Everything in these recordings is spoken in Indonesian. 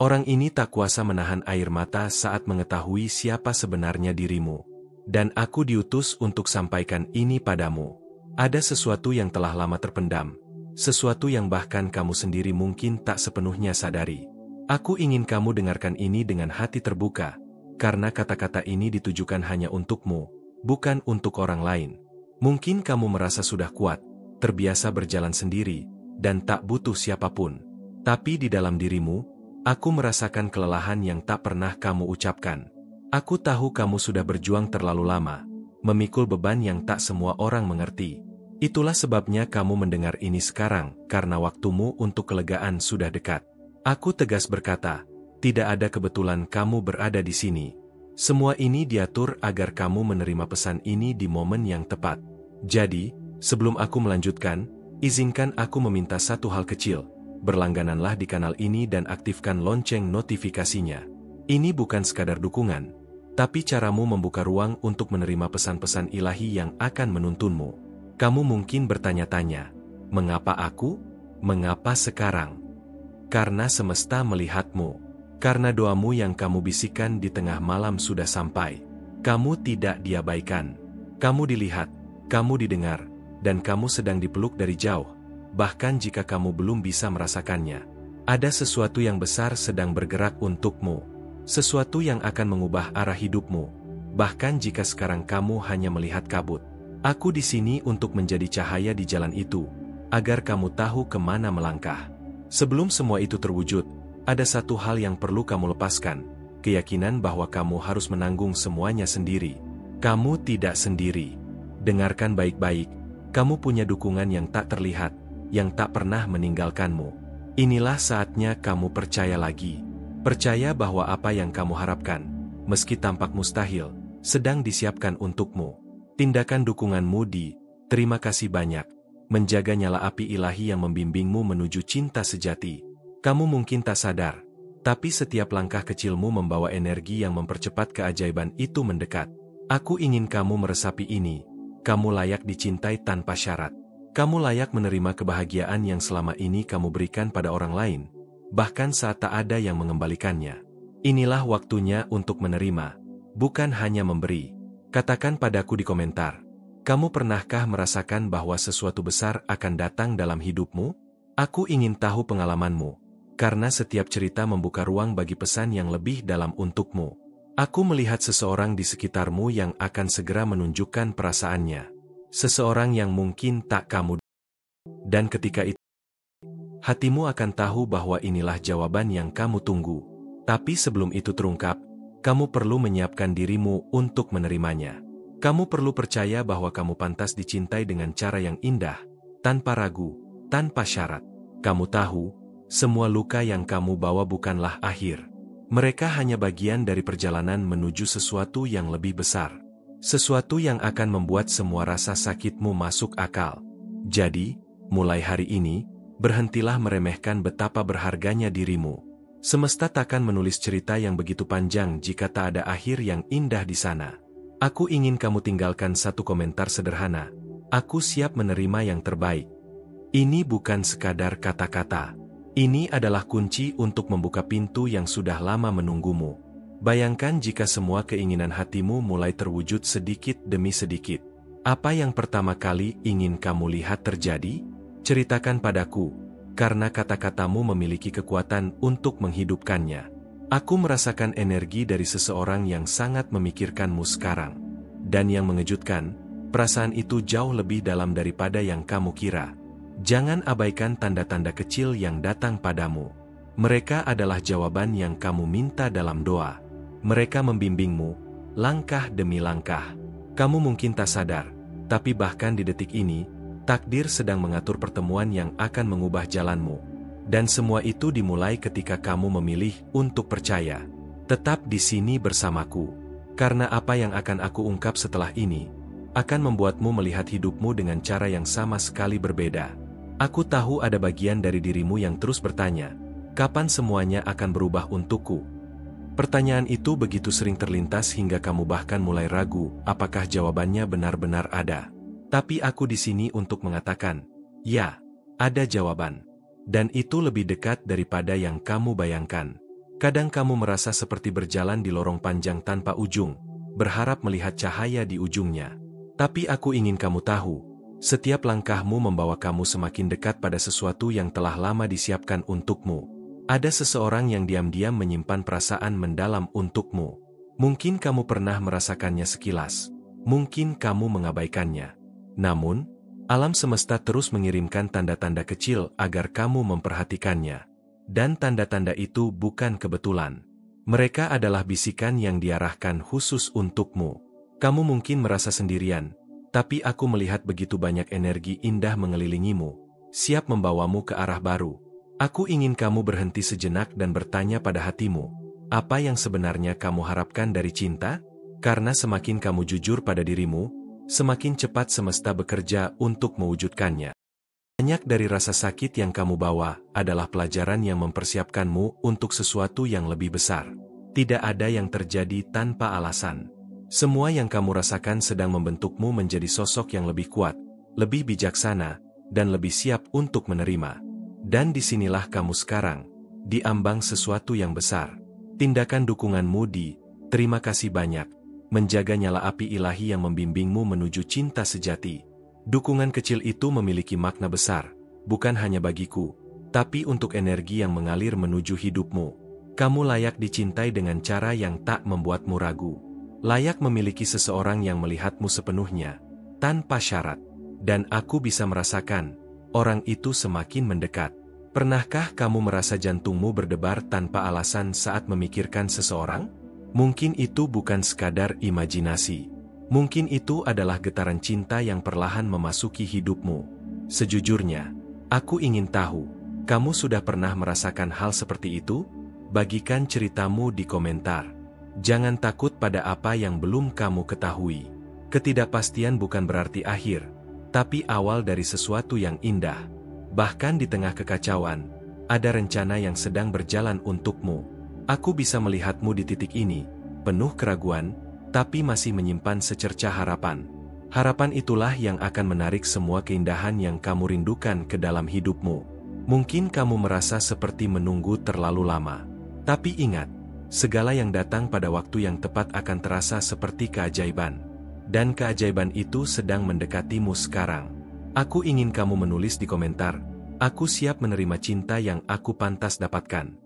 Orang ini tak kuasa menahan air mata saat mengetahui siapa sebenarnya dirimu. Dan aku diutus untuk sampaikan ini padamu. Ada sesuatu yang telah lama terpendam. Sesuatu yang bahkan kamu sendiri mungkin tak sepenuhnya sadari. Aku ingin kamu dengarkan ini dengan hati terbuka. Karena kata-kata ini ditujukan hanya untukmu, bukan untuk orang lain. Mungkin kamu merasa sudah kuat, terbiasa berjalan sendiri, dan tak butuh siapapun. Tapi di dalam dirimu, aku merasakan kelelahan yang tak pernah kamu ucapkan. Aku tahu kamu sudah berjuang terlalu lama, memikul beban yang tak semua orang mengerti. Itulah sebabnya kamu mendengar ini sekarang, karena waktumu untuk kelegaan sudah dekat. Aku tegas berkata, tidak ada kebetulan kamu berada di sini. Semua ini diatur agar kamu menerima pesan ini di momen yang tepat. Jadi, sebelum aku melanjutkan, izinkan aku meminta satu hal kecil. Berlanggananlah di kanal ini dan aktifkan lonceng notifikasinya. Ini bukan sekadar dukungan, tapi caramu membuka ruang untuk menerima pesan-pesan ilahi yang akan menuntunmu. Kamu mungkin bertanya-tanya, mengapa aku? Mengapa sekarang? Karena semesta melihatmu. Karena doamu yang kamu bisikan di tengah malam sudah sampai. Kamu tidak diabaikan. Kamu dilihat, kamu didengar, dan kamu sedang dipeluk dari jauh. Bahkan jika kamu belum bisa merasakannya, ada sesuatu yang besar sedang bergerak untukmu. Sesuatu yang akan mengubah arah hidupmu. Bahkan jika sekarang kamu hanya melihat kabut. Aku di sini untuk menjadi cahaya di jalan itu, agar kamu tahu kemana melangkah. Sebelum semua itu terwujud, ada satu hal yang perlu kamu lepaskan, keyakinan bahwa kamu harus menanggung semuanya sendiri. Kamu tidak sendiri. Dengarkan baik-baik, kamu punya dukungan yang tak terlihat, yang tak pernah meninggalkanmu. Inilah saatnya kamu percaya lagi. Percaya bahwa apa yang kamu harapkan, meski tampak mustahil, sedang disiapkan untukmu. Tindakan dukunganmu di, terima kasih banyak, menjaga nyala api ilahi yang membimbingmu menuju cinta sejati. Kamu mungkin tak sadar, tapi setiap langkah kecilmu membawa energi yang mempercepat keajaiban itu mendekat. Aku ingin kamu meresapi ini. Kamu layak dicintai tanpa syarat. Kamu layak menerima kebahagiaan yang selama ini kamu berikan pada orang lain, bahkan saat tak ada yang mengembalikannya. Inilah waktunya untuk menerima, bukan hanya memberi. Katakan padaku di komentar, kamu pernahkah merasakan bahwa sesuatu besar akan datang dalam hidupmu? Aku ingin tahu pengalamanmu, karena setiap cerita membuka ruang bagi pesan yang lebih dalam untukmu. Aku melihat seseorang di sekitarmu yang akan segera menunjukkan perasaannya. Seseorang yang mungkin tak kamu. Dan ketika itu, hatimu akan tahu bahwa inilah jawaban yang kamu tunggu. Tapi sebelum itu terungkap, kamu perlu menyiapkan dirimu untuk menerimanya. Kamu perlu percaya bahwa kamu pantas dicintai dengan cara yang indah, tanpa ragu, tanpa syarat. Kamu tahu, semua luka yang kamu bawa bukanlah akhir. Mereka hanya bagian dari perjalanan menuju sesuatu yang lebih besar. Sesuatu yang akan membuat semua rasa sakitmu masuk akal. Jadi, mulai hari ini, berhentilah meremehkan betapa berharganya dirimu. Semesta takkan menulis cerita yang begitu panjang jika tak ada akhir yang indah di sana. Aku ingin kamu tinggalkan satu komentar sederhana. Aku siap menerima yang terbaik. Ini bukan sekadar kata-kata. Ini adalah kunci untuk membuka pintu yang sudah lama menunggumu. Bayangkan jika semua keinginan hatimu mulai terwujud sedikit demi sedikit. Apa yang pertama kali ingin kamu lihat terjadi? Ceritakan padaku, karena kata-katamu memiliki kekuatan untuk menghidupkannya. Aku merasakan energi dari seseorang yang sangat memikirkanmu sekarang. Dan yang mengejutkan, perasaan itu jauh lebih dalam daripada yang kamu kira. Jangan abaikan tanda-tanda kecil yang datang padamu. Mereka adalah jawaban yang kamu minta dalam doa. Mereka membimbingmu, langkah demi langkah. Kamu mungkin tak sadar, tapi bahkan di detik ini, takdir sedang mengatur pertemuan yang akan mengubah jalanmu. Dan semua itu dimulai ketika kamu memilih untuk percaya. Tetap di sini bersamaku, karena apa yang akan aku ungkap setelah ini, akan membuatmu melihat hidupmu dengan cara yang sama sekali berbeda. Aku tahu ada bagian dari dirimu yang terus bertanya, kapan semuanya akan berubah untukku? Pertanyaan itu begitu sering terlintas hingga kamu bahkan mulai ragu apakah jawabannya benar-benar ada. Tapi aku di sini untuk mengatakan, ya, ada jawaban. Dan itu lebih dekat daripada yang kamu bayangkan. Kadang kamu merasa seperti berjalan di lorong panjang tanpa ujung, berharap melihat cahaya di ujungnya. Tapi aku ingin kamu tahu, setiap langkahmu membawa kamu semakin dekat pada sesuatu yang telah lama disiapkan untukmu. Ada seseorang yang diam-diam menyimpan perasaan mendalam untukmu. Mungkin kamu pernah merasakannya sekilas, mungkin kamu mengabaikannya. Namun, alam semesta terus mengirimkan tanda-tanda kecil agar kamu memperhatikannya. Dan tanda-tanda itu bukan kebetulan. Mereka adalah bisikan yang diarahkan khusus untukmu. Kamu mungkin merasa sendirian, tapi aku melihat begitu banyak energi indah mengelilingimu, siap membawamu ke arah baru. Aku ingin kamu berhenti sejenak dan bertanya pada hatimu, apa yang sebenarnya kamu harapkan dari cinta? Karena semakin kamu jujur pada dirimu, semakin cepat semesta bekerja untuk mewujudkannya. Banyak dari rasa sakit yang kamu bawa adalah pelajaran yang mempersiapkanmu untuk sesuatu yang lebih besar. Tidak ada yang terjadi tanpa alasan. Semua yang kamu rasakan sedang membentukmu menjadi sosok yang lebih kuat, lebih bijaksana, dan lebih siap untuk menerima. Dan disinilah kamu sekarang, di ambang sesuatu yang besar. Tindakan dukunganmu terima kasih banyak, menjaga nyala api ilahi yang membimbingmu menuju cinta sejati. Dukungan kecil itu memiliki makna besar, bukan hanya bagiku, tapi untuk energi yang mengalir menuju hidupmu. Kamu layak dicintai dengan cara yang tak membuatmu ragu. Layak memiliki seseorang yang melihatmu sepenuhnya, tanpa syarat. Dan aku bisa merasakan, orang itu semakin mendekat. Pernahkah kamu merasa jantungmu berdebar tanpa alasan saat memikirkan seseorang? Mungkin itu bukan sekadar imajinasi. Mungkin itu adalah getaran cinta yang perlahan memasuki hidupmu. Sejujurnya, aku ingin tahu, kamu sudah pernah merasakan hal seperti itu? Bagikan ceritamu di komentar. Jangan takut pada apa yang belum kamu ketahui. Ketidakpastian bukan berarti akhir, tapi awal dari sesuatu yang indah. Bahkan di tengah kekacauan, ada rencana yang sedang berjalan untukmu. Aku bisa melihatmu di titik ini, penuh keraguan, tapi masih menyimpan secercah harapan. Harapan itulah yang akan menarik semua keindahan yang kamu rindukan ke dalam hidupmu. Mungkin kamu merasa seperti menunggu terlalu lama. Tapi ingat, segala yang datang pada waktu yang tepat akan terasa seperti keajaiban. Dan keajaiban itu sedang mendekatimu sekarang. Aku ingin kamu menulis di komentar, aku siap menerima cinta yang aku pantas dapatkan.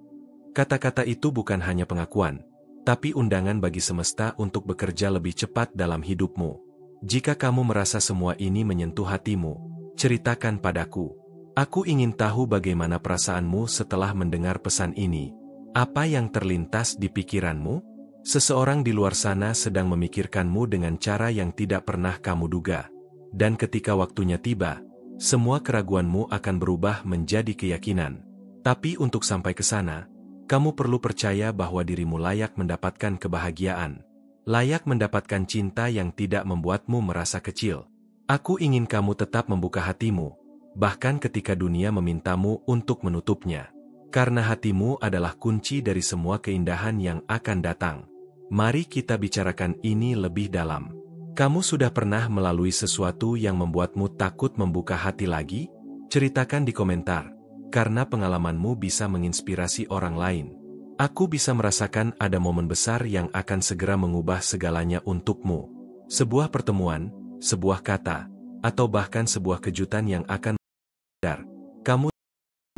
Kata-kata itu bukan hanya pengakuan, tapi undangan bagi semesta untuk bekerja lebih cepat dalam hidupmu. Jika kamu merasa semua ini menyentuh hatimu, ceritakan padaku. Aku ingin tahu bagaimana perasaanmu setelah mendengar pesan ini. Apa yang terlintas di pikiranmu? Seseorang di luar sana sedang memikirkanmu dengan cara yang tidak pernah kamu duga. Dan ketika waktunya tiba, semua keraguanmu akan berubah menjadi keyakinan. Tapi untuk sampai ke sana, kamu perlu percaya bahwa dirimu layak mendapatkan kebahagiaan. Layak mendapatkan cinta yang tidak membuatmu merasa kecil. Aku ingin kamu tetap membuka hatimu, bahkan ketika dunia memintamu untuk menutupnya. Karena hatimu adalah kunci dari semua keindahan yang akan datang. Mari kita bicarakan ini lebih dalam. Kamu sudah pernah melalui sesuatu yang membuatmu takut membuka hati lagi? Ceritakan di komentar. Karena pengalamanmu bisa menginspirasi orang lain. Aku bisa merasakan ada momen besar yang akan segera mengubah segalanya untukmu. Sebuah pertemuan, sebuah kata, atau bahkan sebuah kejutan yang akan sadar, kamu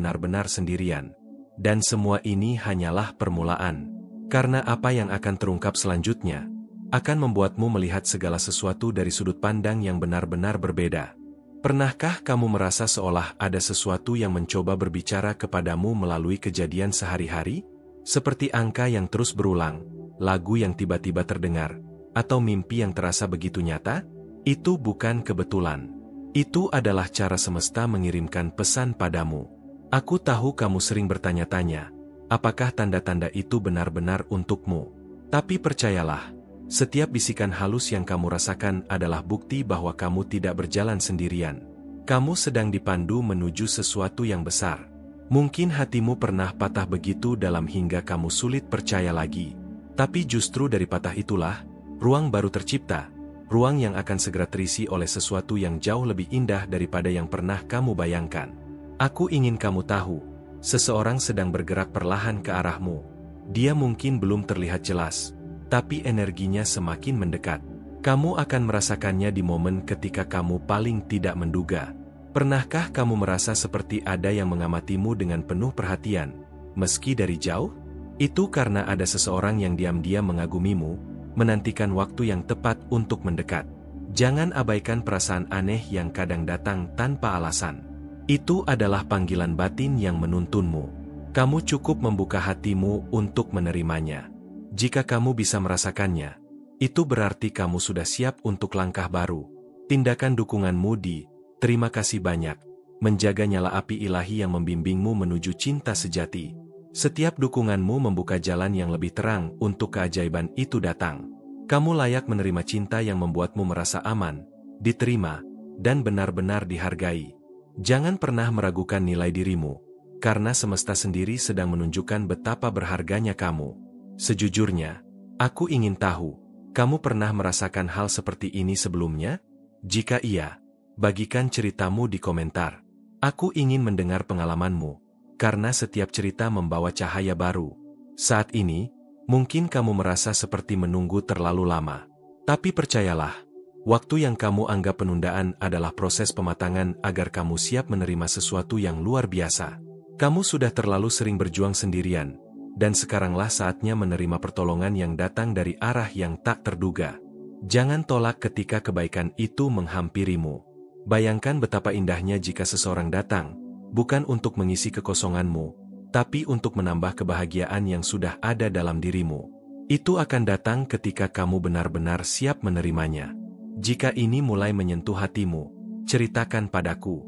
benar-benar sendirian. Dan semua ini hanyalah permulaan. Karena apa yang akan terungkap selanjutnya, akan membuatmu melihat segala sesuatu dari sudut pandang yang benar-benar berbeda. Pernahkah kamu merasa seolah ada sesuatu yang mencoba berbicara kepadamu melalui kejadian sehari-hari? Seperti angka yang terus berulang, lagu yang tiba-tiba terdengar, atau mimpi yang terasa begitu nyata? Itu bukan kebetulan. Itu adalah cara semesta mengirimkan pesan padamu. Aku tahu kamu sering bertanya-tanya, apakah tanda-tanda itu benar-benar untukmu? Tapi percayalah, setiap bisikan halus yang kamu rasakan adalah bukti bahwa kamu tidak berjalan sendirian. Kamu sedang dipandu menuju sesuatu yang besar. Mungkin hatimu pernah patah begitu dalam hingga kamu sulit percaya lagi. Tapi justru dari patah itulah, ruang baru tercipta. Ruang yang akan segera terisi oleh sesuatu yang jauh lebih indah daripada yang pernah kamu bayangkan. Aku ingin kamu tahu, seseorang sedang bergerak perlahan ke arahmu. Dia mungkin belum terlihat jelas, tapi energinya semakin mendekat. Kamu akan merasakannya di momen ketika kamu paling tidak menduga. Pernahkah kamu merasa seperti ada yang mengamatimu dengan penuh perhatian, meski dari jauh? Itu karena ada seseorang yang diam-diam mengagumimu, menantikan waktu yang tepat untuk mendekat. Jangan abaikan perasaan aneh yang kadang datang tanpa alasan. Itu adalah panggilan batin yang menuntunmu. Kamu cukup membuka hatimu untuk menerimanya. Jika kamu bisa merasakannya, itu berarti kamu sudah siap untuk langkah baru. Tindakan dukunganmu di terima kasih banyak, menjaga nyala api ilahi yang membimbingmu menuju cinta sejati. Setiap dukunganmu membuka jalan yang lebih terang untuk keajaiban itu datang. Kamu layak menerima cinta yang membuatmu merasa aman, diterima, dan benar-benar dihargai. Jangan pernah meragukan nilai dirimu, karena semesta sendiri sedang menunjukkan betapa berharganya kamu. Sejujurnya, aku ingin tahu, kamu pernah merasakan hal seperti ini sebelumnya? Jika iya, bagikan ceritamu di komentar. Aku ingin mendengar pengalamanmu, karena setiap cerita membawa cahaya baru. Saat ini, mungkin kamu merasa seperti menunggu terlalu lama. Tapi percayalah, waktu yang kamu anggap penundaan adalah proses pematangan agar kamu siap menerima sesuatu yang luar biasa. Kamu sudah terlalu sering berjuang sendirian, dan sekaranglah saatnya menerima pertolongan yang datang dari arah yang tak terduga. Jangan tolak ketika kebaikan itu menghampirimu. Bayangkan betapa indahnya jika seseorang datang, bukan untuk mengisi kekosonganmu, tapi untuk menambah kebahagiaan yang sudah ada dalam dirimu. Itu akan datang ketika kamu benar-benar siap menerimanya. Jika ini mulai menyentuh hatimu, ceritakan padaku.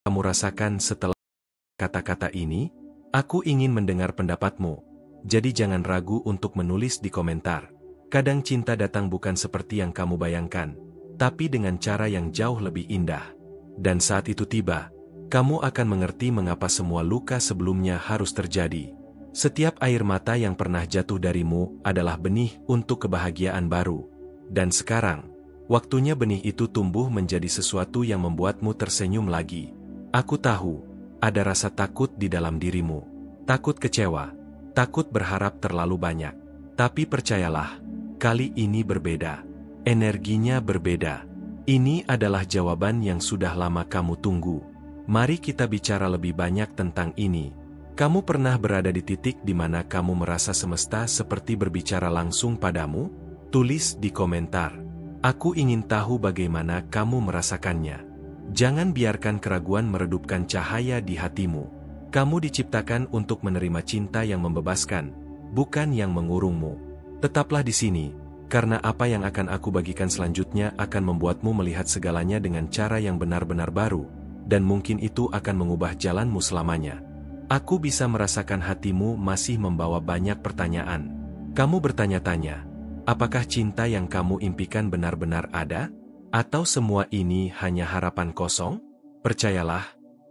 Kamu rasakan setelah kata-kata ini? Aku ingin mendengar pendapatmu, jadi jangan ragu untuk menulis di komentar. Kadang cinta datang bukan seperti yang kamu bayangkan, tapi dengan cara yang jauh lebih indah. Dan saat itu tiba, kamu akan mengerti mengapa semua luka sebelumnya harus terjadi. Setiap air mata yang pernah jatuh darimu adalah benih untuk kebahagiaan baru. Dan sekarang, waktunya benih itu tumbuh menjadi sesuatu yang membuatmu tersenyum lagi. Aku tahu, ada rasa takut di dalam dirimu. Takut kecewa, takut berharap terlalu banyak. Tapi percayalah, kali ini berbeda. Energinya berbeda. Ini adalah jawaban yang sudah lama kamu tunggu. Mari kita bicara lebih banyak tentang ini. Kamu pernah berada di titik di mana kamu merasa semesta seperti berbicara langsung padamu? Tulis di komentar. Aku ingin tahu bagaimana kamu merasakannya. Jangan biarkan keraguan meredupkan cahaya di hatimu. Kamu diciptakan untuk menerima cinta yang membebaskan, bukan yang mengurungmu. Tetaplah di sini, karena apa yang akan aku bagikan selanjutnya akan membuatmu melihat segalanya dengan cara yang benar-benar baru. Dan mungkin itu akan mengubah jalanmu selamanya. Aku bisa merasakan hatimu masih membawa banyak pertanyaan. Kamu bertanya-tanya, apakah cinta yang kamu impikan benar-benar ada? Atau semua ini hanya harapan kosong? Percayalah,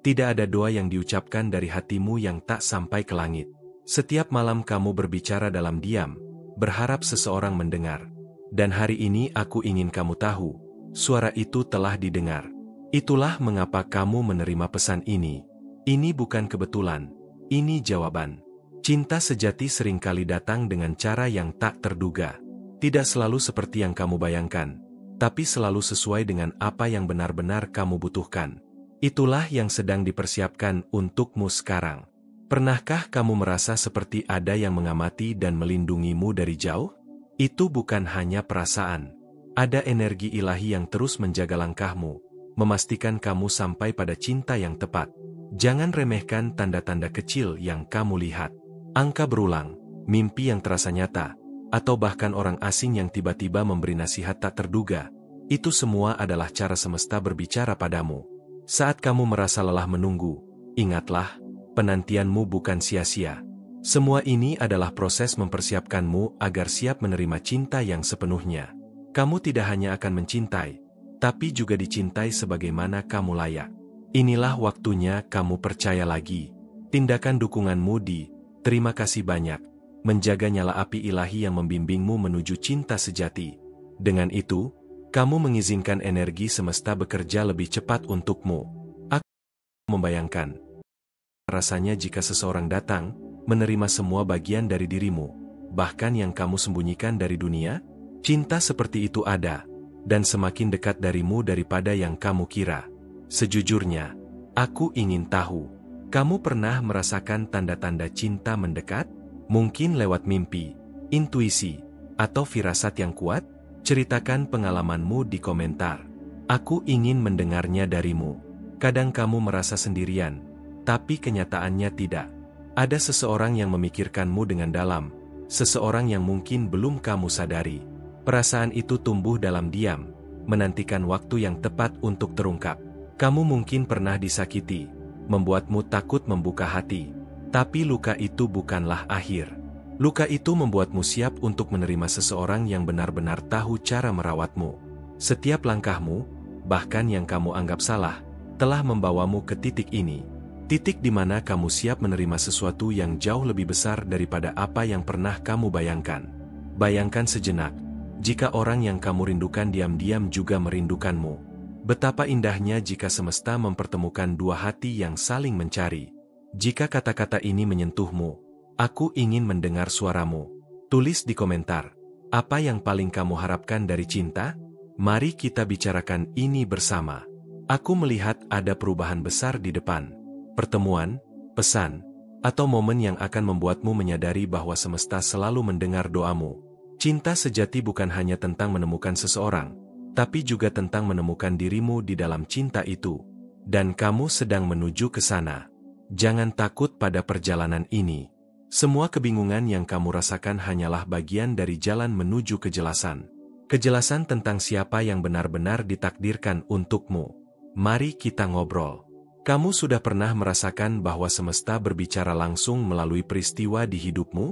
tidak ada doa yang diucapkan dari hatimu yang tak sampai ke langit. Setiap malam kamu berbicara dalam diam, berharap seseorang mendengar. Dan hari ini aku ingin kamu tahu, suara itu telah didengar. Itulah mengapa kamu menerima pesan ini. Ini bukan kebetulan, ini jawaban. Cinta sejati seringkali datang dengan cara yang tak terduga. Tidak selalu seperti yang kamu bayangkan, tapi selalu sesuai dengan apa yang benar-benar kamu butuhkan. Itulah yang sedang dipersiapkan untukmu sekarang. Pernahkah kamu merasa seperti ada yang mengamati dan melindungimu dari jauh? Itu bukan hanya perasaan. Ada energi ilahi yang terus menjaga langkahmu, memastikan kamu sampai pada cinta yang tepat. Jangan remehkan tanda-tanda kecil yang kamu lihat. Angka berulang, mimpi yang terasa nyata, atau bahkan orang asing yang tiba-tiba memberi nasihat tak terduga. Itu semua adalah cara semesta berbicara padamu. Saat kamu merasa lelah menunggu, ingatlah, penantianmu bukan sia-sia. Semua ini adalah proses mempersiapkanmu agar siap menerima cinta yang sepenuhnya. Kamu tidak hanya akan mencintai, tapi juga dicintai sebagaimana kamu layak. Inilah waktunya kamu percaya lagi. Tindakan dukunganmu di terima kasih banyak, menjaga nyala api ilahi yang membimbingmu menuju cinta sejati. Dengan itu, kamu mengizinkan energi semesta bekerja lebih cepat untukmu. Aku membayangkan rasanya jika seseorang datang, menerima semua bagian dari dirimu, bahkan yang kamu sembunyikan dari dunia? Cinta seperti itu ada, dan semakin dekat darimu daripada yang kamu kira. Sejujurnya, aku ingin tahu, kamu pernah merasakan tanda-tanda cinta mendekat? Mungkin lewat mimpi, intuisi, atau firasat yang kuat? Ceritakan pengalamanmu di komentar. Aku ingin mendengarnya darimu. Kadang kamu merasa sendirian, tapi kenyataannya tidak. Ada seseorang yang memikirkanmu dengan dalam, seseorang yang mungkin belum kamu sadari. Perasaan itu tumbuh dalam diam, menantikan waktu yang tepat untuk terungkap. Kamu mungkin pernah disakiti, membuatmu takut membuka hati. Tapi luka itu bukanlah akhir. Luka itu membuatmu siap untuk menerima seseorang yang benar-benar tahu cara merawatmu. Setiap langkahmu, bahkan yang kamu anggap salah, telah membawamu ke titik ini. Titik di mana kamu siap menerima sesuatu yang jauh lebih besar daripada apa yang pernah kamu bayangkan. Bayangkan sejenak, jika orang yang kamu rindukan diam-diam juga merindukanmu. Betapa indahnya jika semesta mempertemukan dua hati yang saling mencari. Jika kata-kata ini menyentuhmu, aku ingin mendengar suaramu. Tulis di komentar, apa yang paling kamu harapkan dari cinta? Mari kita bicarakan ini bersama. Aku melihat ada perubahan besar di depan. Pertemuan, pesan, atau momen yang akan membuatmu menyadari bahwa semesta selalu mendengar doamu. Cinta sejati bukan hanya tentang menemukan seseorang, tapi juga tentang menemukan dirimu di dalam cinta itu. Dan kamu sedang menuju ke sana. Jangan takut pada perjalanan ini. Semua kebingungan yang kamu rasakan hanyalah bagian dari jalan menuju kejelasan. Kejelasan tentang siapa yang benar-benar ditakdirkan untukmu. Mari kita ngobrol. Kamu sudah pernah merasakan bahwa semesta berbicara langsung melalui peristiwa di hidupmu?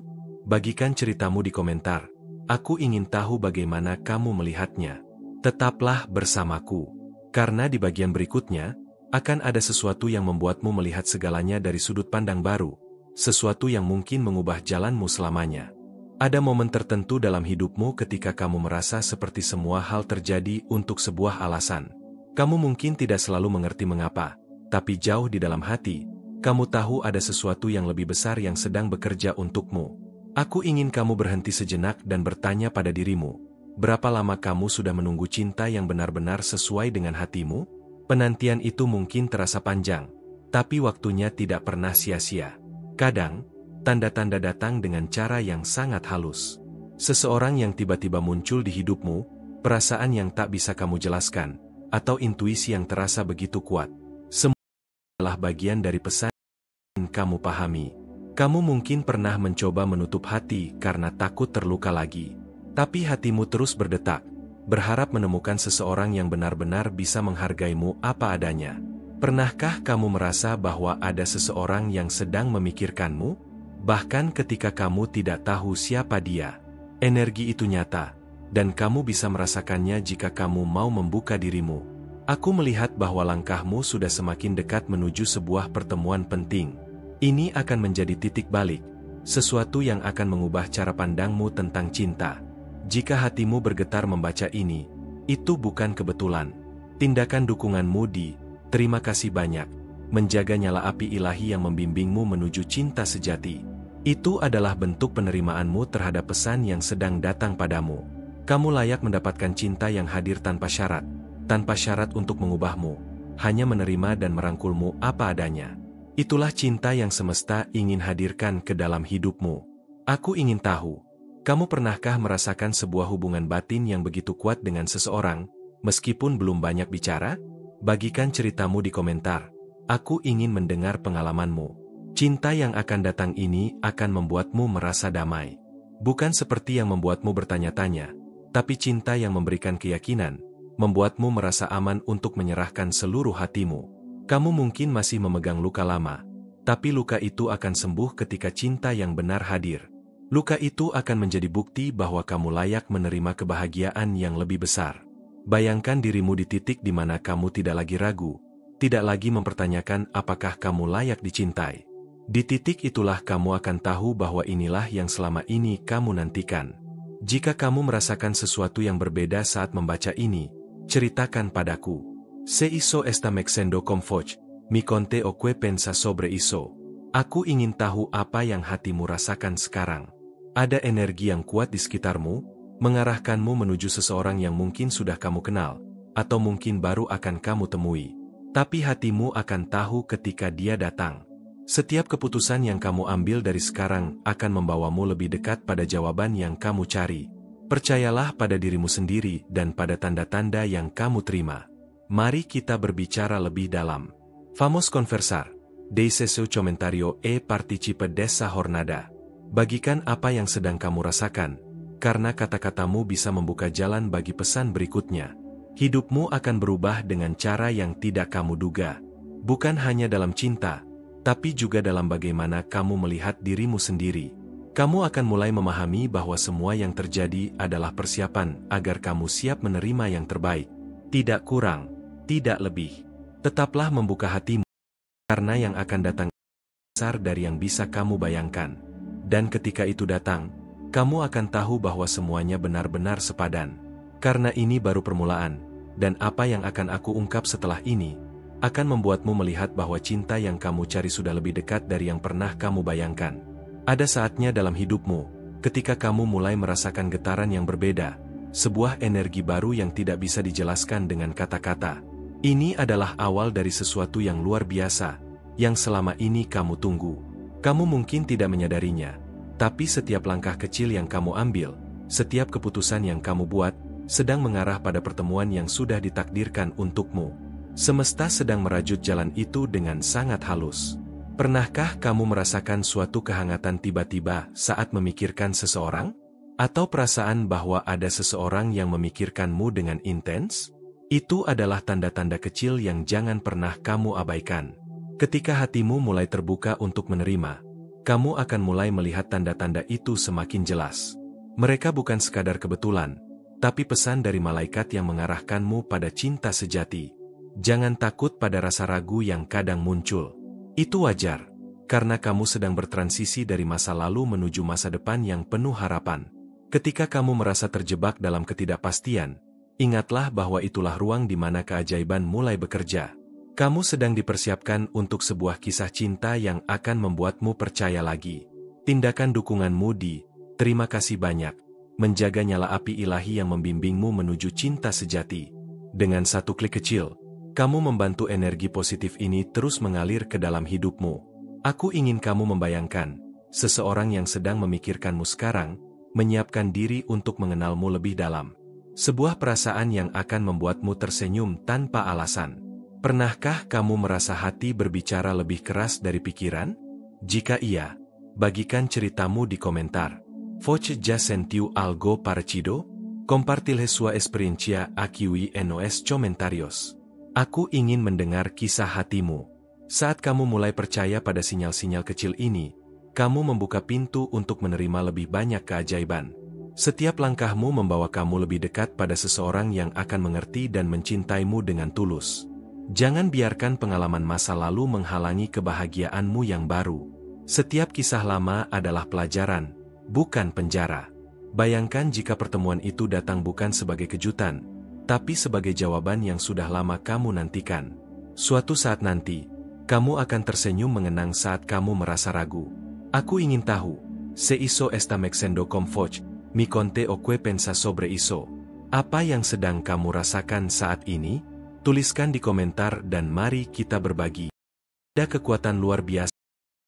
Bagikan ceritamu di komentar. Aku ingin tahu bagaimana kamu melihatnya. Tetaplah bersamaku, karena di bagian berikutnya, akan ada sesuatu yang membuatmu melihat segalanya dari sudut pandang baru, sesuatu yang mungkin mengubah jalanmu selamanya. Ada momen tertentu dalam hidupmu ketika kamu merasa seperti semua hal terjadi untuk sebuah alasan. Kamu mungkin tidak selalu mengerti mengapa, tapi jauh di dalam hati, kamu tahu ada sesuatu yang lebih besar yang sedang bekerja untukmu. Aku ingin kamu berhenti sejenak dan bertanya pada dirimu, berapa lama kamu sudah menunggu cinta yang benar-benar sesuai dengan hatimu? Penantian itu mungkin terasa panjang, tapi waktunya tidak pernah sia-sia. Kadang, tanda-tanda datang dengan cara yang sangat halus. Seseorang yang tiba-tiba muncul di hidupmu, perasaan yang tak bisa kamu jelaskan, atau intuisi yang terasa begitu kuat. Semua adalah bagian dari pesan yang kamu pahami. Kamu mungkin pernah mencoba menutup hati karena takut terluka lagi. Tapi hatimu terus berdetak, berharap menemukan seseorang yang benar-benar bisa menghargaimu apa adanya. Pernahkah kamu merasa bahwa ada seseorang yang sedang memikirkanmu? Bahkan ketika kamu tidak tahu siapa dia, energi itu nyata, dan kamu bisa merasakannya jika kamu mau membuka dirimu. Aku melihat bahwa langkahmu sudah semakin dekat menuju sebuah pertemuan penting. Ini akan menjadi titik balik, sesuatu yang akan mengubah cara pandangmu tentang cinta. Jika hatimu bergetar membaca ini, itu bukan kebetulan. Tindakan dukunganmu di "Terima kasih banyak" menjaga nyala api ilahi yang membimbingmu menuju cinta sejati. Itu adalah bentuk penerimaanmu terhadap pesan yang sedang datang padamu. Kamu layak mendapatkan cinta yang hadir tanpa syarat untuk mengubahmu, hanya menerima dan merangkulmu apa adanya. Itulah cinta yang semesta ingin hadirkan ke dalam hidupmu. Aku ingin tahu, kamu pernahkah merasakan sebuah hubungan batin yang begitu kuat dengan seseorang, meskipun belum banyak bicara? Bagikan ceritamu di komentar. Aku ingin mendengar pengalamanmu. Cinta yang akan datang ini akan membuatmu merasa damai. Bukan seperti yang membuatmu bertanya-tanya, tapi cinta yang memberikan keyakinan, membuatmu merasa aman untuk menyerahkan seluruh hatimu. Kamu mungkin masih memegang luka lama, tapi luka itu akan sembuh ketika cinta yang benar hadir. Luka itu akan menjadi bukti bahwa kamu layak menerima kebahagiaan yang lebih besar. Bayangkan dirimu di titik di mana kamu tidak lagi ragu, tidak lagi mempertanyakan apakah kamu layak dicintai. Di titik itulah kamu akan tahu bahwa inilah yang selama ini kamu nantikan. Jika kamu merasakan sesuatu yang berbeda saat membaca ini, ceritakan padaku. Se isso está mexendo com foch, mi conte o que pensa sobre isso. Aku ingin tahu apa yang hatimu rasakan sekarang. Ada energi yang kuat di sekitarmu, mengarahkanmu menuju seseorang yang mungkin sudah kamu kenal, atau mungkin baru akan kamu temui. Tapi hatimu akan tahu ketika dia datang. Setiap keputusan yang kamu ambil dari sekarang akan membawamu lebih dekat pada jawaban yang kamu cari. Percayalah pada dirimu sendiri dan pada tanda-tanda yang kamu terima. Mari kita berbicara lebih dalam. Vamos conversar. Deixe seu comentario e participe dessa jornada. Bagikan apa yang sedang kamu rasakan, karena kata-katamu bisa membuka jalan bagi pesan berikutnya. Hidupmu akan berubah dengan cara yang tidak kamu duga. Bukan hanya dalam cinta, tapi juga dalam bagaimana kamu melihat dirimu sendiri. Kamu akan mulai memahami bahwa semua yang terjadi adalah persiapan agar kamu siap menerima yang terbaik. Tidak kurang, tidak lebih. Tetaplah membuka hatimu, karena yang akan datang besar dari yang bisa kamu bayangkan. Dan ketika itu datang, kamu akan tahu bahwa semuanya benar-benar sepadan. Karena ini baru permulaan, dan apa yang akan aku ungkap setelah ini, akan membuatmu melihat bahwa cinta yang kamu cari sudah lebih dekat dari yang pernah kamu bayangkan. Ada saatnya dalam hidupmu, ketika kamu mulai merasakan getaran yang berbeda, sebuah energi baru yang tidak bisa dijelaskan dengan kata-kata. Ini adalah awal dari sesuatu yang luar biasa, yang selama ini kamu tunggu. Kamu mungkin tidak menyadarinya, tapi setiap langkah kecil yang kamu ambil, setiap keputusan yang kamu buat, sedang mengarah pada pertemuan yang sudah ditakdirkan untukmu. Semesta sedang merajut jalan itu dengan sangat halus. Pernahkah kamu merasakan suatu kehangatan tiba-tiba saat memikirkan seseorang? Atau perasaan bahwa ada seseorang yang memikirkanmu dengan intens? Itu adalah tanda-tanda kecil yang jangan pernah kamu abaikan. Ketika hatimu mulai terbuka untuk menerima, kamu akan mulai melihat tanda-tanda itu semakin jelas. Mereka bukan sekadar kebetulan, tapi pesan dari malaikat yang mengarahkanmu pada cinta sejati. Jangan takut pada rasa ragu yang kadang muncul. Itu wajar, karena kamu sedang bertransisi dari masa lalu menuju masa depan yang penuh harapan. Ketika kamu merasa terjebak dalam ketidakpastian, ingatlah bahwa itulah ruang di mana keajaiban mulai bekerja. Kamu sedang dipersiapkan untuk sebuah kisah cinta yang akan membuatmu percaya lagi. Tindakan dukunganmu di terima kasih banyak, menjaga nyala api ilahi yang membimbingmu menuju cinta sejati. Dengan satu klik kecil, kamu membantu energi positif ini terus mengalir ke dalam hidupmu. Aku ingin kamu membayangkan, seseorang yang sedang memikirkanmu sekarang, menyiapkan diri untuk mengenalmu lebih dalam. Sebuah perasaan yang akan membuatmu tersenyum tanpa alasan. Pernahkah kamu merasa hati berbicara lebih keras dari pikiran? Jika iya, bagikan ceritamu di komentar. Voce já sentiu algo parecido? Compartilhe sua experiencia aquí en los comentarios. Aku ingin mendengar kisah hatimu. Saat kamu mulai percaya pada sinyal-sinyal kecil ini, kamu membuka pintu untuk menerima lebih banyak keajaiban. Setiap langkahmu membawa kamu lebih dekat pada seseorang yang akan mengerti dan mencintaimu dengan tulus. Jangan biarkan pengalaman masa lalu menghalangi kebahagiaanmu yang baru. Setiap kisah lama adalah pelajaran, bukan penjara. Bayangkan jika pertemuan itu datang bukan sebagai kejutan, tapi sebagai jawaban yang sudah lama kamu nantikan. Suatu saat nanti, kamu akan tersenyum mengenang saat kamu merasa ragu. Aku ingin tahu, se hizo esta mexendo com Foch. Mi conte o que pensa sobre iso. Apa yang sedang kamu rasakan saat ini? Tuliskan di komentar dan mari kita berbagi. Ada kekuatan luar biasa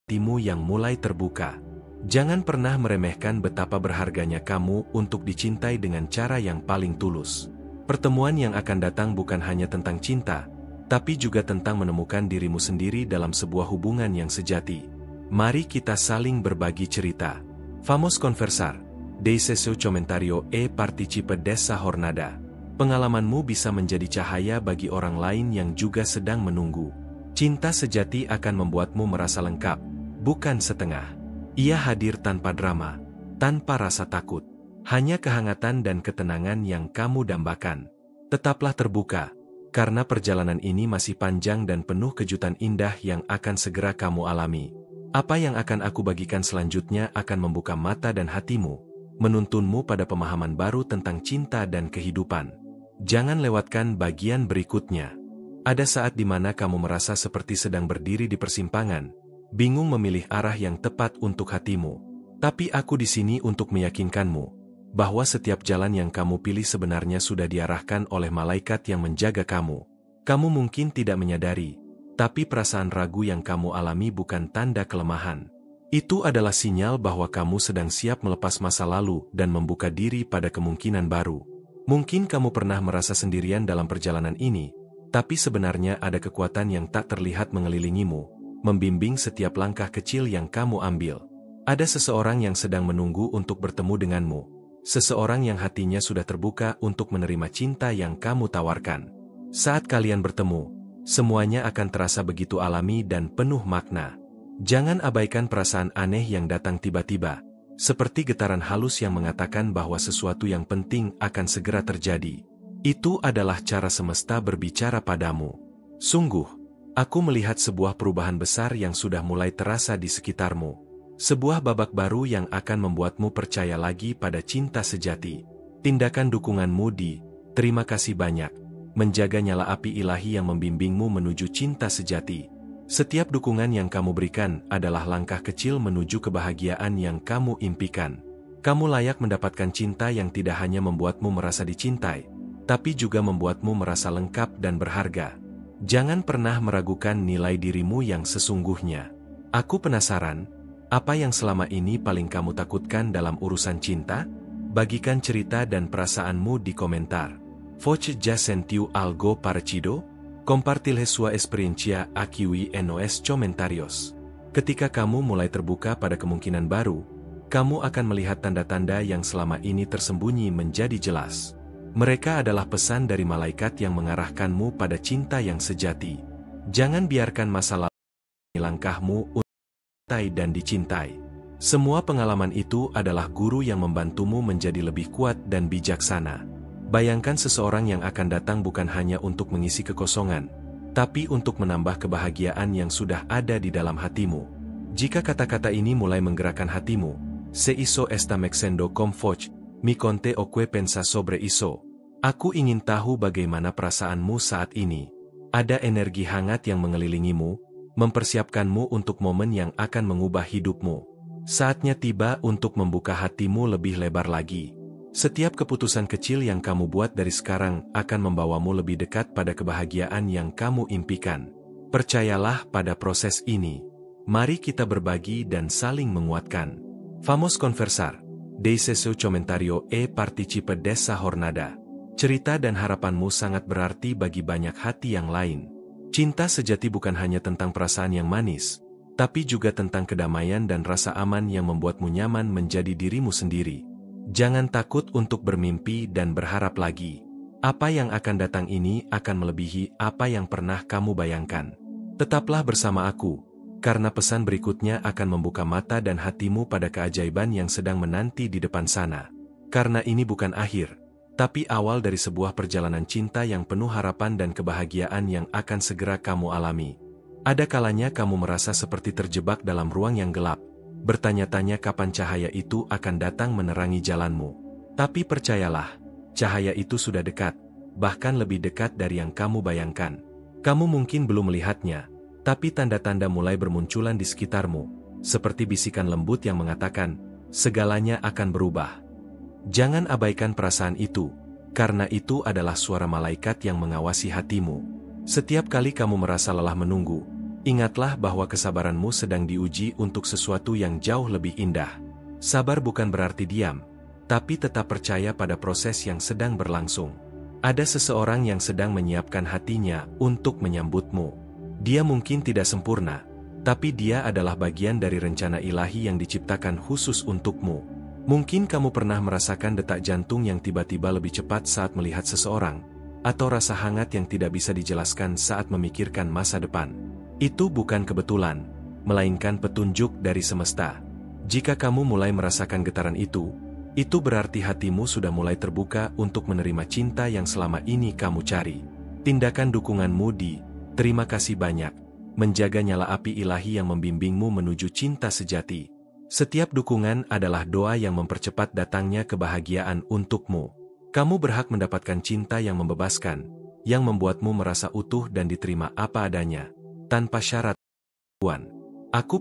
hatimu yang mulai terbuka. Jangan pernah meremehkan betapa berharganya kamu untuk dicintai dengan cara yang paling tulus. Pertemuan yang akan datang bukan hanya tentang cinta, tapi juga tentang menemukan dirimu sendiri dalam sebuah hubungan yang sejati. Mari kita saling berbagi cerita. Vamos conversar. Deixe seu comentario e participe dessa jornada. Pengalamanmu bisa menjadi cahaya bagi orang lain yang juga sedang menunggu. Cinta sejati akan membuatmu merasa lengkap, bukan setengah. Ia hadir tanpa drama, tanpa rasa takut. Hanya kehangatan dan ketenangan yang kamu dambakan. Tetaplah terbuka, karena perjalanan ini masih panjang dan penuh kejutan indah yang akan segera kamu alami. Apa yang akan aku bagikan selanjutnya akan membuka mata dan hatimu, menuntunmu pada pemahaman baru tentang cinta dan kehidupan. Jangan lewatkan bagian berikutnya. Ada saat di mana kamu merasa seperti sedang berdiri di persimpangan, bingung memilih arah yang tepat untuk hatimu. Tapi aku di sini untuk meyakinkanmu bahwa setiap jalan yang kamu pilih sebenarnya sudah diarahkan oleh malaikat yang menjaga kamu. Kamu mungkin tidak menyadari, tapi perasaan ragu yang kamu alami bukan tanda kelemahan. Itu adalah sinyal bahwa kamu sedang siap melepas masa lalu dan membuka diri pada kemungkinan baru. Mungkin kamu pernah merasa sendirian dalam perjalanan ini, tapi sebenarnya ada kekuatan yang tak terlihat mengelilingimu, membimbing setiap langkah kecil yang kamu ambil. Ada seseorang yang sedang menunggu untuk bertemu denganmu, seseorang yang hatinya sudah terbuka untuk menerima cinta yang kamu tawarkan. Saat kalian bertemu, semuanya akan terasa begitu alami dan penuh makna. Jangan abaikan perasaan aneh yang datang tiba-tiba, seperti getaran halus yang mengatakan bahwa sesuatu yang penting akan segera terjadi. Itu adalah cara semesta berbicara padamu. Sungguh, aku melihat sebuah perubahan besar yang sudah mulai terasa di sekitarmu. Sebuah babak baru yang akan membuatmu percaya lagi pada cinta sejati. Tindakan dukunganmu di "Terima kasih banyak" menjaga nyala api ilahi yang membimbingmu menuju cinta sejati. Setiap dukungan yang kamu berikan adalah langkah kecil menuju kebahagiaan yang kamu impikan. Kamu layak mendapatkan cinta yang tidak hanya membuatmu merasa dicintai, tapi juga membuatmu merasa lengkap dan berharga. Jangan pernah meragukan nilai dirimu yang sesungguhnya. Aku penasaran, apa yang selama ini paling kamu takutkan dalam urusan cinta? Bagikan cerita dan perasaanmu di komentar. Voce já sentiu algo parecido? Compartilhe sua experiencia aquí en los comentarios. Ketika kamu mulai terbuka pada kemungkinan baru, kamu akan melihat tanda-tanda yang selama ini tersembunyi menjadi jelas. Mereka adalah pesan dari malaikat yang mengarahkanmu pada cinta yang sejati. Jangan biarkan masa lalu langkahmu untuk dicintai dan dicintai. Semua pengalaman itu adalah guru yang membantumu menjadi lebih kuat dan bijaksana. Bayangkan seseorang yang akan datang bukan hanya untuk mengisi kekosongan, tapi untuk menambah kebahagiaan yang sudah ada di dalam hatimu. Jika kata-kata ini mulai menggerakkan hatimu, "Se iso está mexendo com foch, mi conte o que pensa sobre iso." Aku ingin tahu bagaimana perasaanmu saat ini. Ada energi hangat yang mengelilingimu, mempersiapkanmu untuk momen yang akan mengubah hidupmu. Saatnya tiba untuk membuka hatimu lebih lebar lagi. Setiap keputusan kecil yang kamu buat dari sekarang akan membawamu lebih dekat pada kebahagiaan yang kamu impikan. Percayalah pada proses ini. Mari kita berbagi dan saling menguatkan. Vamos conversar. Deixe seu comentario e participe dessa jornada. Cerita dan harapanmu sangat berarti bagi banyak hati yang lain. Cinta sejati bukan hanya tentang perasaan yang manis, tapi juga tentang kedamaian dan rasa aman yang membuatmu nyaman menjadi dirimu sendiri. Jangan takut untuk bermimpi dan berharap lagi. Apa yang akan datang ini akan melebihi apa yang pernah kamu bayangkan. Tetaplah bersama aku, karena pesan berikutnya akan membuka mata dan hatimu pada keajaiban yang sedang menanti di depan sana. Karena ini bukan akhir, tapi awal dari sebuah perjalanan cinta yang penuh harapan dan kebahagiaan yang akan segera kamu alami. Ada kalanya kamu merasa seperti terjebak dalam ruang yang gelap, bertanya-tanya kapan cahaya itu akan datang menerangi jalanmu. Tapi percayalah, cahaya itu sudah dekat, bahkan lebih dekat dari yang kamu bayangkan. Kamu mungkin belum melihatnya, tapi tanda-tanda mulai bermunculan di sekitarmu, seperti bisikan lembut yang mengatakan, segalanya akan berubah. Jangan abaikan perasaan itu, karena itu adalah suara malaikat yang mengawasi hatimu. Setiap kali kamu merasa lelah menunggu, ingatlah bahwa kesabaranmu sedang diuji untuk sesuatu yang jauh lebih indah. Sabar bukan berarti diam, tapi tetap percaya pada proses yang sedang berlangsung. Ada seseorang yang sedang menyiapkan hatinya untuk menyambutmu. Dia mungkin tidak sempurna, tapi dia adalah bagian dari rencana ilahi yang diciptakan khusus untukmu. Mungkin kamu pernah merasakan detak jantung yang tiba-tiba lebih cepat saat melihat seseorang, atau rasa hangat yang tidak bisa dijelaskan saat memikirkan masa depan. Itu bukan kebetulan, melainkan petunjuk dari semesta. Jika kamu mulai merasakan getaran itu berarti hatimu sudah mulai terbuka untuk menerima cinta yang selama ini kamu cari. Tindakan dukunganmu di "Terima kasih banyak" menjaga nyala api ilahi yang membimbingmu menuju cinta sejati. Setiap dukungan adalah doa yang mempercepat datangnya kebahagiaan untukmu. Kamu berhak mendapatkan cinta yang membebaskan, yang membuatmu merasa utuh dan diterima apa adanya, tanpa syarat. Aku.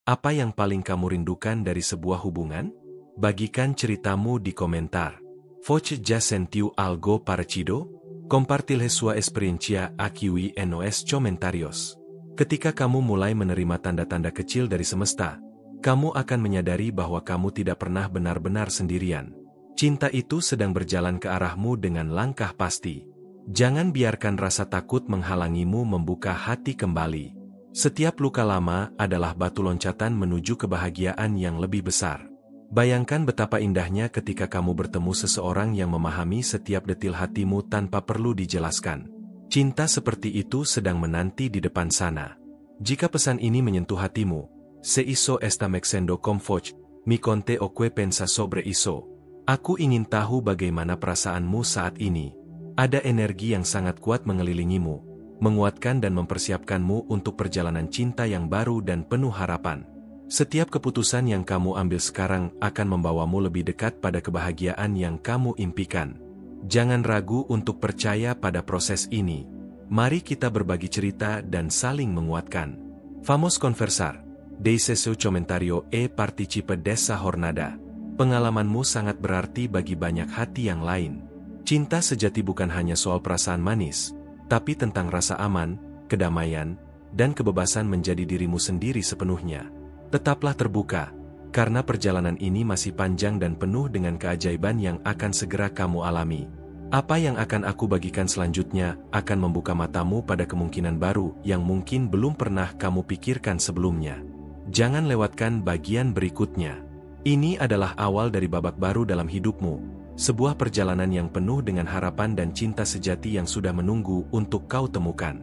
Apa yang paling kamu rindukan dari sebuah hubungan? Bagikan ceritamu di komentar. Voce já sentiu algo parecido? Compartilhe sua experiencia aquí en los comentarios. Ketika kamu mulai menerima tanda-tanda kecil dari semesta, kamu akan menyadari bahwa kamu tidak pernah benar-benar sendirian. Cinta itu sedang berjalan ke arahmu dengan langkah pasti. Jangan biarkan rasa takut menghalangimu membuka hati kembali. Setiap luka lama adalah batu loncatan menuju kebahagiaan yang lebih besar. Bayangkan betapa indahnya ketika kamu bertemu seseorang yang memahami setiap detil hatimu tanpa perlu dijelaskan. Cinta seperti itu sedang menanti di depan sana. Jika pesan ini menyentuh hatimu, se hizo esta mexendo com foch, mi conte o que pensa sobre eso. Aku ingin tahu bagaimana perasaanmu saat ini. Ada energi yang sangat kuat mengelilingimu, menguatkan dan mempersiapkanmu untuk perjalanan cinta yang baru dan penuh harapan. Setiap keputusan yang kamu ambil sekarang akan membawamu lebih dekat pada kebahagiaan yang kamu impikan. Jangan ragu untuk percaya pada proses ini. Mari kita berbagi cerita dan saling menguatkan. Vamos conversar. Deixe seu comentario e participe desa jornada. Pengalamanmu sangat berarti bagi banyak hati yang lain. Cinta sejati bukan hanya soal perasaan manis, tapi tentang rasa aman, kedamaian, dan kebebasan menjadi dirimu sendiri sepenuhnya. Tetaplah terbuka, karena perjalanan ini masih panjang dan penuh dengan keajaiban yang akan segera kamu alami. Apa yang akan aku bagikan selanjutnya akan membuka matamu pada kemungkinan baru yang mungkin belum pernah kamu pikirkan sebelumnya. Jangan lewatkan bagian berikutnya. Ini adalah awal dari babak baru dalam hidupmu, sebuah perjalanan yang penuh dengan harapan dan cinta sejati yang sudah menunggu untuk kau temukan.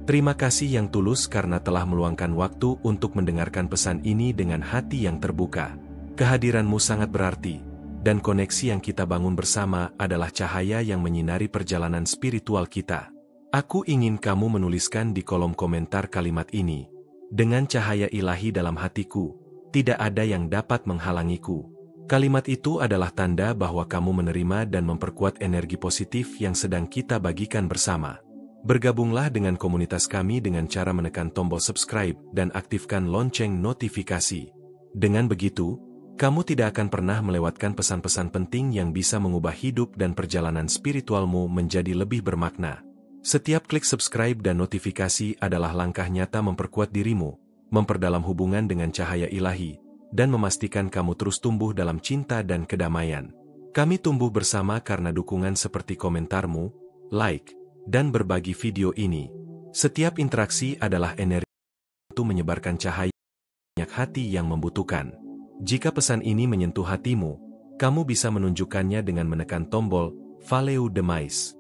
Terima kasih yang tulus karena telah meluangkan waktu untuk mendengarkan pesan ini dengan hati yang terbuka. Kehadiranmu sangat berarti, dan koneksi yang kita bangun bersama adalah cahaya yang menyinari perjalanan spiritual kita. Aku ingin kamu menuliskan di kolom komentar kalimat ini. Dengan cahaya ilahi dalam hatiku, tidak ada yang dapat menghalangiku. Kalimat itu adalah tanda bahwa kamu menerima dan memperkuat energi positif yang sedang kita bagikan bersama. Bergabunglah dengan komunitas kami dengan cara menekan tombol subscribe dan aktifkan lonceng notifikasi. Dengan begitu, kamu tidak akan pernah melewatkan pesan-pesan penting yang bisa mengubah hidup dan perjalanan spiritualmu menjadi lebih bermakna. Setiap klik subscribe dan notifikasi adalah langkah nyata memperkuat dirimu, memperdalam hubungan dengan cahaya ilahi, dan memastikan kamu terus tumbuh dalam cinta dan kedamaian. Kami tumbuh bersama karena dukungan seperti komentarmu, like, dan berbagi video ini. Setiap interaksi adalah energi untuk menyebarkan cahaya banyak hati yang membutuhkan. Jika pesan ini menyentuh hatimu, kamu bisa menunjukkannya dengan menekan tombol Valeu demais.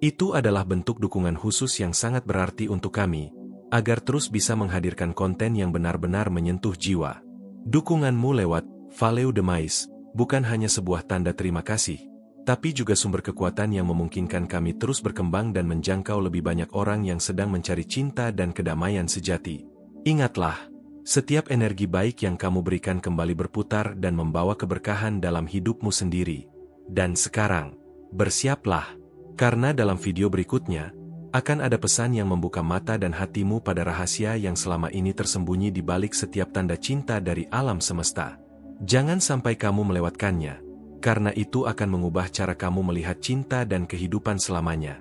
Itu adalah bentuk dukungan khusus yang sangat berarti untuk kami, agar terus bisa menghadirkan konten yang benar-benar menyentuh jiwa. Dukunganmu lewat Valeu demais bukan hanya sebuah tanda terima kasih, tapi juga sumber kekuatan yang memungkinkan kami terus berkembang dan menjangkau lebih banyak orang yang sedang mencari cinta dan kedamaian sejati. Ingatlah, setiap energi baik yang kamu berikan kembali berputar dan membawa keberkahan dalam hidupmu sendiri. Dan sekarang, bersiaplah, karena dalam video berikutnya, akan ada pesan yang membuka mata dan hatimu pada rahasia yang selama ini tersembunyi di balik setiap tanda cinta dari alam semesta. Jangan sampai kamu melewatkannya, karena itu akan mengubah cara kamu melihat cinta dan kehidupan selamanya.